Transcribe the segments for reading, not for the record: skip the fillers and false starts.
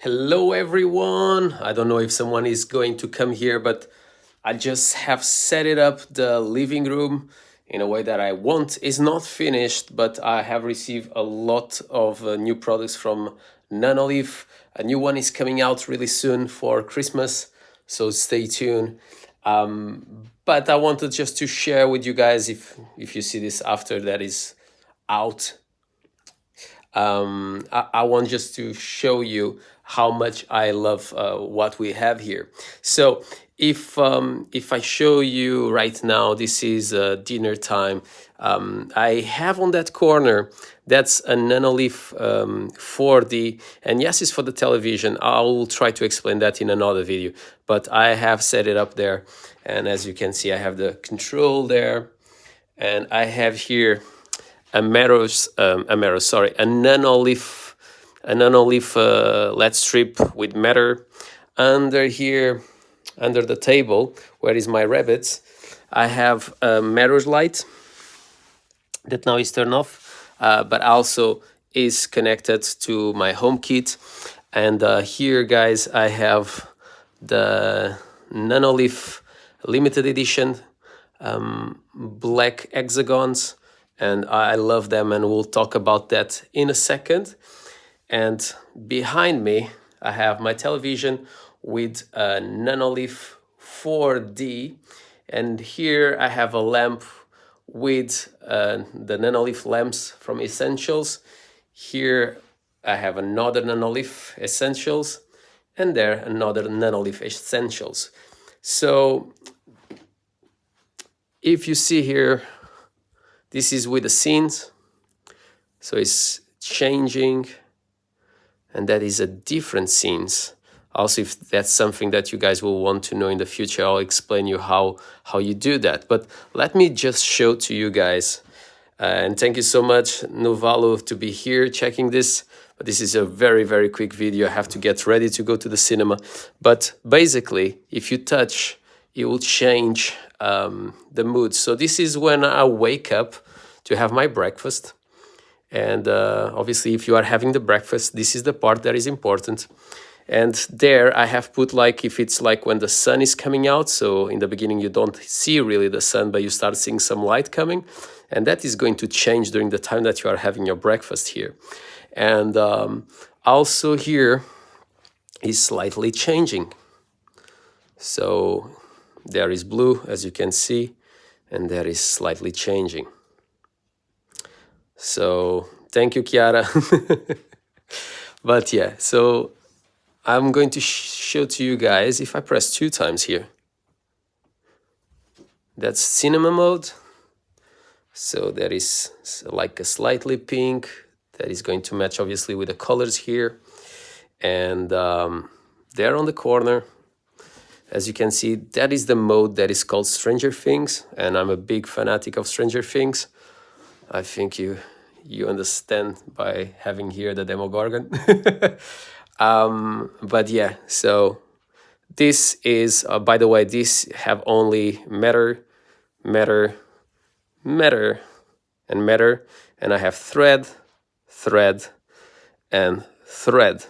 Hello everyone. I don't know if someone is going to come here, but I just have set it up the living room in a way that I want. It's not finished, but I have received a lot of new products from Nanoleaf. A new one is coming out really soon for Christmas, so stay tuned. But I wanted just to share with you guys, if you see this after that is out, I want just to show you how much I love what we have here. So if I show you right now, this is dinner time. I have on that corner, that's a Nanoleaf 4D, and yes, it's for the television. I will try to explain that in another video, but I have set it up there, and as you can see, I have the control there, and I have here a Meross, a Nanoleaf LED strip with matter. Under here, under the table, where is my rabbits, I have a Meross light that now is turned off, but also is connected to my home kit. And here, guys, I have the Nanoleaf limited edition black hexagons, and I love them, and we'll talk about that in a second. And behind me, I have my television with a Nanoleaf 4D, and here I have a lamp with the Nanoleaf lamps from Essentials. Here I have another Nanoleaf Essentials, and there another Nanoleaf Essentials. So if you see here, this is with the scenes, so it's changing, and that is a different scenes. Also, if that's something that you guys will want to know in the future, I'll explain you how you do that. But let me just show to you guys, and thank you so much, Novalo, to be here checking this. But this is a very, very quick video. I have to get ready to go to the cinema. But basically, if you touch, it will change the mood. So this is when I wake up to have my breakfast. And obviously, if you are having the breakfast, this is the part that is important. And there I have put, like, if it's like when the sun is coming out, so in the beginning you don't see really the sun, but you start seeing some light coming, and that is going to change during the time that you are having your breakfast here. And also here is slightly changing. So there is blue, as you can see, and there is slightly changing. So thank you, Chiara. But yeah, so I'm going to show to you guys, if I press 2 times here, that's cinema mode. So there is like a slightly pink that is going to match obviously with the colors here. And there on the corner, as you can see, that is the mode that is called Stranger Things, and I'm a big fanatic of Stranger Things. I think you understand by having here the Demogorgon. But yeah, so this is, by the way, this have only matter, and I have thread, and thread.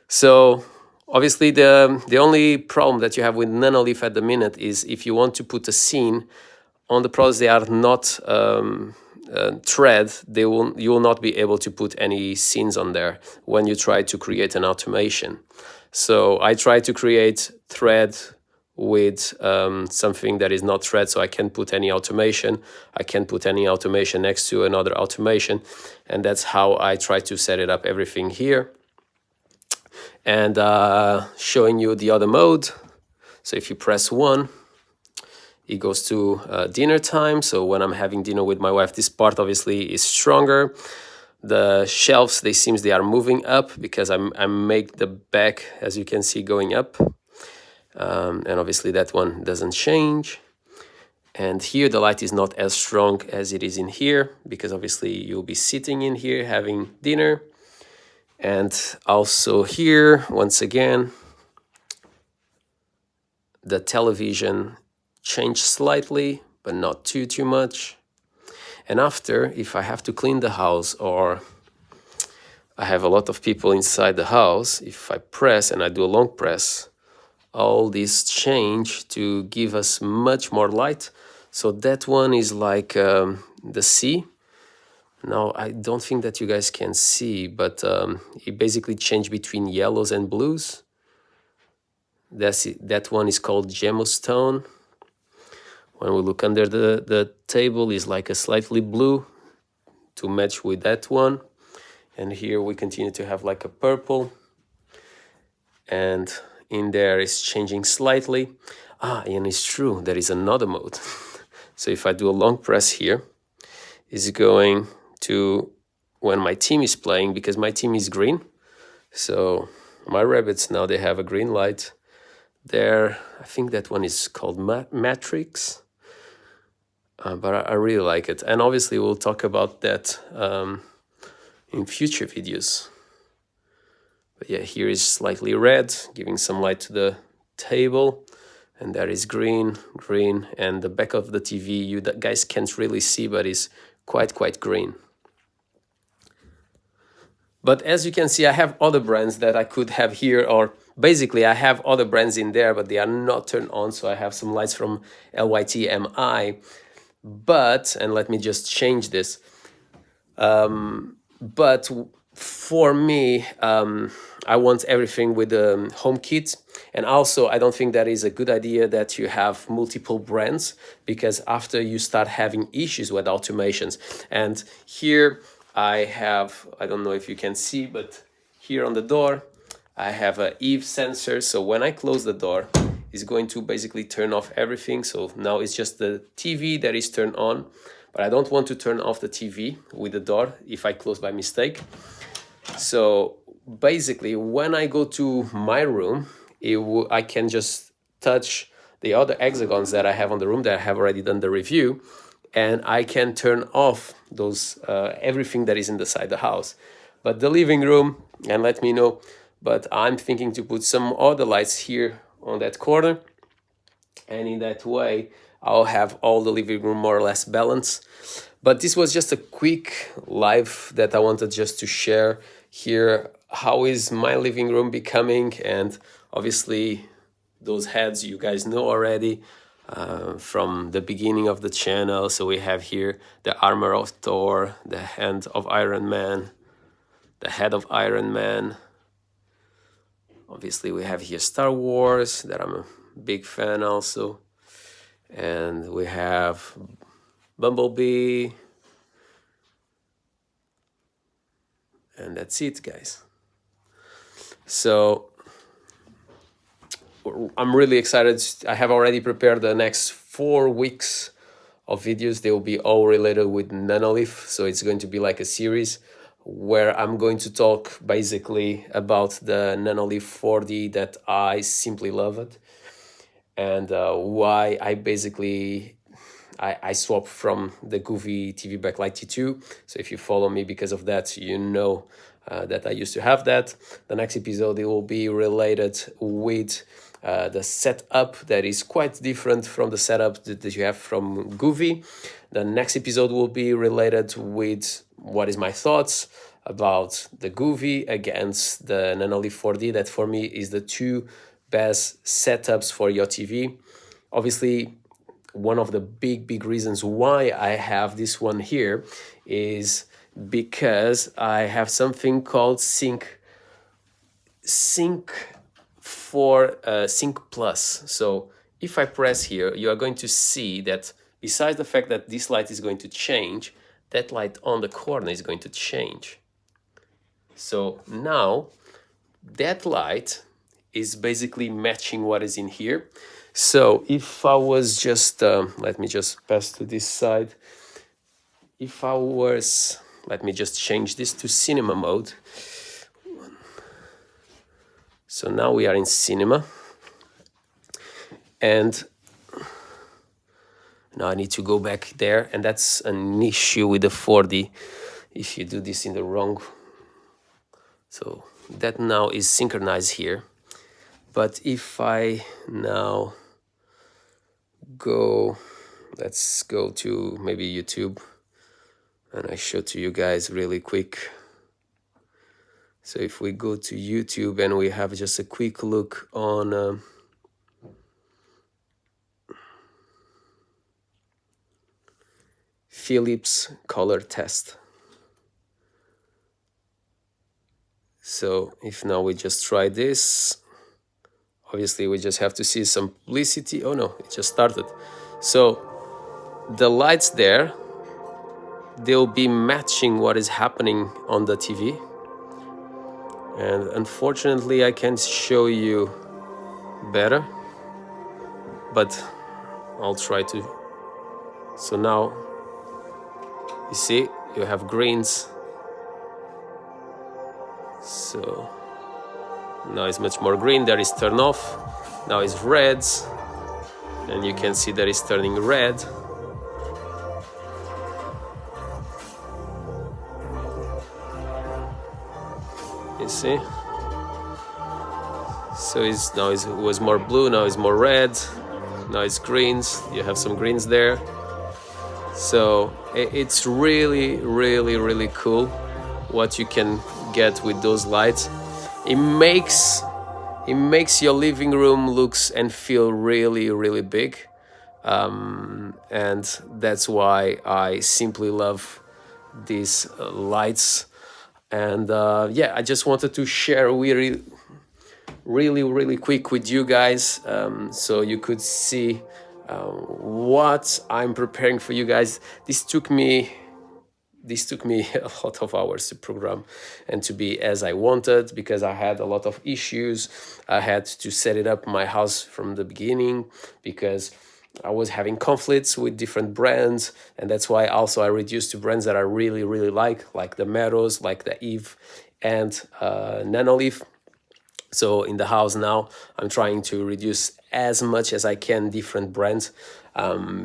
So obviously the only problem that you have with Nanoleaf at the minute is if you want to put a scene on the products, they are not thread, you will not be able to put any scenes on there when you try to create an automation. So I try to create thread with something that is not thread, so I can't put any automation. I can't put any automation next to another automation, and that's how I try to set it up, everything here. And showing you the other mode. So if you press 1, it goes to dinner time. So when I'm having dinner with my wife, this part obviously is stronger. The shelves, they are moving up because I make the back, as you can see, going up. And obviously that one doesn't change. And here the light is not as strong as it is in here, because obviously you'll be sitting in here having dinner. And also here, once again, the television changed slightly, but not too much. And after, if I have to clean the house or I have a lot of people inside the house, if I press and I do a long press, all these change to give us much more light. So that one is like the sea. Now, I don't think that you guys can see, but it basically changed between yellows and blues. That one is called gemstone. When we look under the table, is like a slightly blue to match with that one. And here we continue to have like a purple. And in there is changing slightly. And it's true, there is another mode. So if I do a long press here, it's going to when my team is playing, because my team is green. So my rabbits now, they have a green light there. I think that one is called Matrix. But I really like it. And obviously we'll talk about that in future videos. But yeah, here is slightly red, giving some light to the table. And there is green, and the back of the TV, you guys can't really see, but it's quite green. But as you can see, I have other brands that I could have here, or basically I have other brands in there, but they are not turned on. So I have some lights from LYTMI. But, and let me just change this. But for me, I want everything with the HomeKit. And also, I don't think that is a good idea that you have multiple brands, because after you start having issues with automations. And here I have, I don't know if you can see, but here on the door, I have a Eve sensor. So when I close the door, it's going to basically turn off everything. So now it's just the TV that is turned on. But I don't want to turn off the TV with the door if I close by mistake. So basically, when I go to my room, I can just touch the other hexagons that I have on the room that I have already done the review, and I can turn off those everything that is inside the house. But the living room, and let me know, but I'm thinking to put some other lights here on that corner, and in that way I'll have all the living room more or less balanced. But this was just a quick live that I wanted just to share here. How is my living room becoming? And obviously those heads you guys know already from the beginning of the channel. So we have here the armor of Thor, the hand of Iron Man, the head of Iron Man. Obviously we have here Star Wars, that I'm a big fan also. And we have Bumblebee. And that's it, guys. So I'm really excited. I have already prepared the next 4 weeks of videos. They will be all related with Nanoleaf. So it's going to be like a series where I'm going to talk basically about the Nanoleaf 4D that I simply love it. And why I basically I swapped from the Goofy TV Backlight T2. So if you follow me because of that, you know that I used to have that. The next episode, it will be related with the setup that is quite different from the setup that you have from Goofy. The next episode will be related with what is my thoughts about the Goofy against the Nanoleaf 4D. That for me is the two best setups for your TV. Obviously, one of the big reasons why I have this one here is because I have something called Sync Plus. So if I press here, you are going to see that besides the fact that this light is going to change, that light on the corner is going to change. So now that light is basically matching what is in here. So if I was just, let me just pass to this side. If I was, let me just change this to cinema mode. So now we are in cinema. And now I need to go back there. And that's an issue with the 4D if you do this in the wrong. So that now is synchronized here. But if I now go, let's go to maybe YouTube, and I show to you guys really quick. So if we go to YouTube and we have just a quick look on Philips color test. So if now we just try this, obviously we just have to see some publicity. Oh no, it just started. So the lights there, they'll be matching what is happening on the TV. And unfortunately I can't show you better, but I'll try to. So now you see you have greens. So now it's much more green. There is turn off. Now it's reds, and you can see that it's turning red. You see? So now it was more blue, now it's more red, now it's greens. You have some greens there. So it's really, really, really cool what you can get with those lights. It makes your living room looks and feel really, really big. And that's why I simply love these lights. And yeah, I just wanted to share really quick with you guys, so you could see what I'm preparing for you guys. This took me a lot of hours to program and to be as I wanted, because I had a lot of issues. I had to set it up my house from the beginning because I was having conflicts with different brands, and that's why also I reduced to brands that I really like the Meross, like the Eve and Nanoleaf. So in the house now, I'm trying to reduce as much as I can different brands,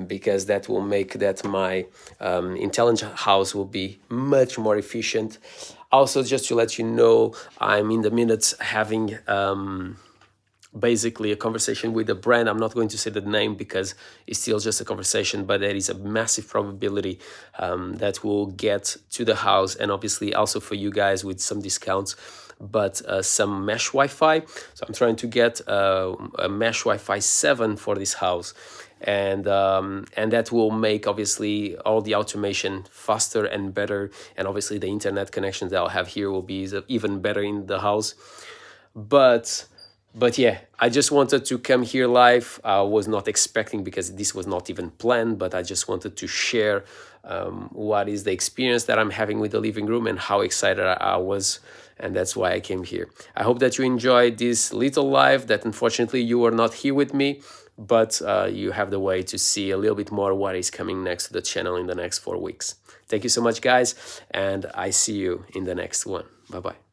because that will make that my intelligent house will be much more efficient. Also, just to let you know, I'm in the minutes having basically a conversation with a brand. I'm not going to say the name because it's still just a conversation, but there is a massive probability that will get to the house, and obviously also for you guys with some discounts, but some mesh Wi-Fi. So I'm trying to get a mesh Wi-Fi 7 for this house, and that will make obviously all the automation faster and better, and obviously the internet connections that I'll have here will be even better in the house. But yeah, I just wanted to come here live. I was not expecting, because this was not even planned, but I just wanted to share what is the experience that I'm having with the living room and how excited I was, and that's why I came here. I hope that you enjoyed this little live, that unfortunately you were not here with me, but you have the way to see a little bit more what is coming next to the channel in the next 4 weeks. Thank you so much, guys, and I see you in the next one. Bye-bye.